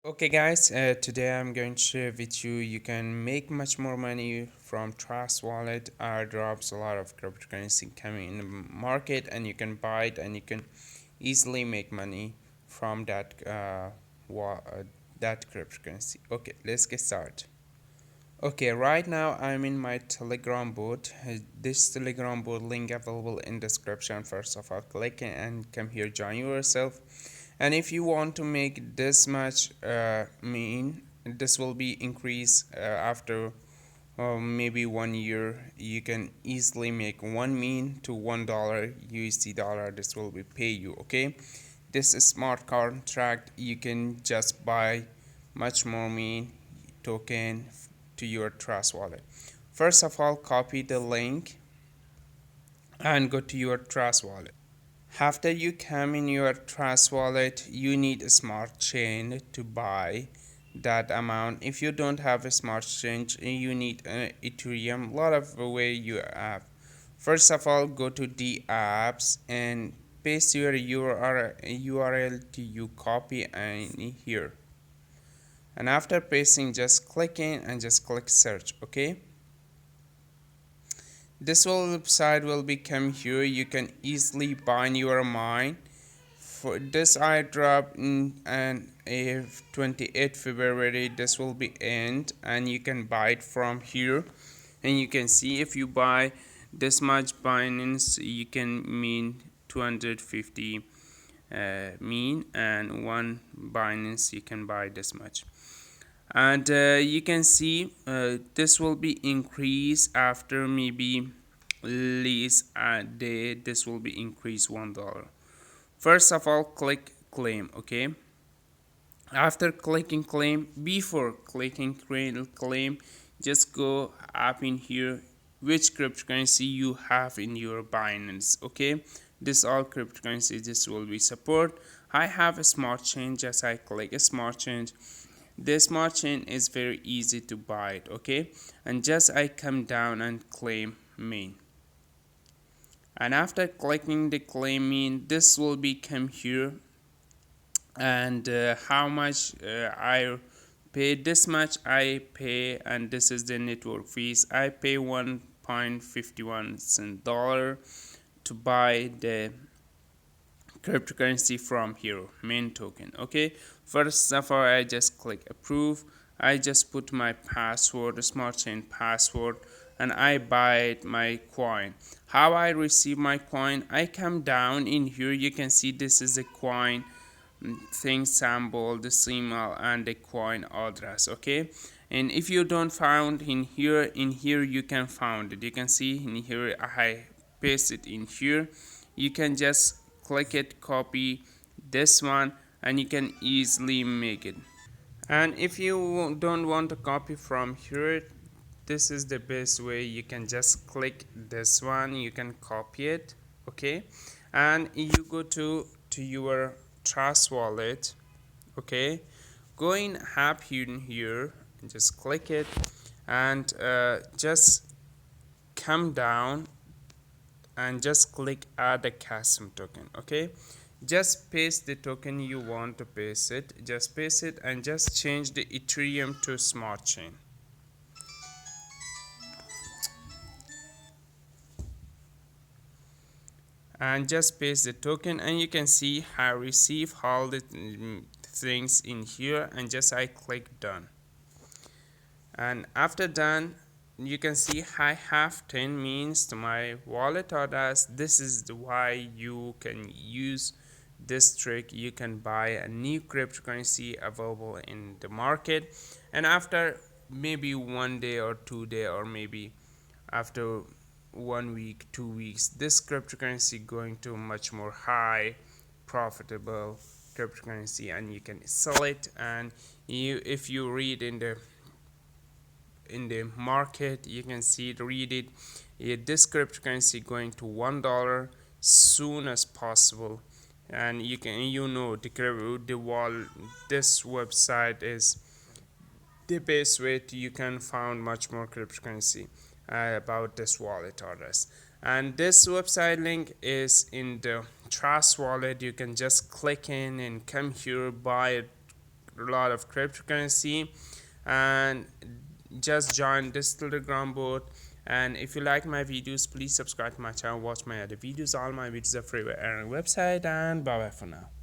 Okay guys, today I'm going to share with you can make much more money from Trust Wallet. Airdrops a lot of cryptocurrency coming in the market, and you can buy it and you can easily make money from that cryptocurrency. Okay, let's get started. Okay, right now I'm in my Telegram bot. This Telegram bot link available in description. First of all, click and come here, join yourself. And if you want to make this much this will be increased after maybe 1 year. You can easily make 1 to $1 USD dollar. This will be pay you. Okay, this is smart contract. You can just buy much more mean token to your Trust wallet. First of all, copy the link and go to your Trust wallet. After you come in your Trust wallet, you need a smart chain to buy that amount. If you don't have a smart chain, you need an ethereum. A lot of way you have. First of all, go to the apps and paste your URL to you copy and here. And after pasting, just click in and just click search. Okay, this website will become here. You can easily bind your mine for this airdrop and if 28th February this will be end, and you can buy it from here. And you can see if you buy this much Binance, you can mean 250 mean, and one Binance you can buy this much. And you can see this will be increased after maybe least a day. This will be increased $1. First of all, click claim. Okay, after clicking claim, before clicking claim, just go up in here which cryptocurrency you have in your Binance. Okay, this all cryptocurrency this will be support. I have a smart chain. Just I click a smart chain. This smart chain is very easy to buy it. Okay, and just I come down and claim main. And after clicking the claim in, this will become here. And how much I pay, this much I pay, and this is the network fees. I pay 1.51 dollar to buy the cryptocurrency from here main token. Okay, first of all, I just click approve. I just put my password, smart chain password, and I buy my coin. How I receive my coin, I come down in here. You can see this is a coin thing symbol, the symbol, and the coin address. Okay, and if you don't found in here you can found it. You can see in here I paste it in here. You can just click it, copy this one, and you can easily make it. And if you don't want to copy from here, this is the best way. You can just click this one, you can copy it. Okay, and you go to your Trust wallet. Okay, going up here, just click it, and just come down and just click add a custom token. Okay, just paste the token you want to paste it, just paste it, and just change the ethereum to smart chain. And just paste the token, and you can see I receive all the things in here, and just I click done. And after done, you can see I have 10 means to my wallet address. This is the why you can use this trick. You can buy a new cryptocurrency available in the market, and after maybe 1 day or 2 day, or maybe after 1 week, 2 weeks, this cryptocurrency going to much more high profitable cryptocurrency, and you can sell it. And if you read in the market, you can see it, read it, this cryptocurrency going to $1 soon as possible. And you can the wall, this website is the best way you can find much more cryptocurrency about this wallet address. And this website link is in the Trust wallet. You can just click in and come here, buy it lot of cryptocurrency. And just join this Telegram bot. And if you like my videos, please subscribe to my channel, watch my other videos. All my videos are free on our website. And bye bye for now.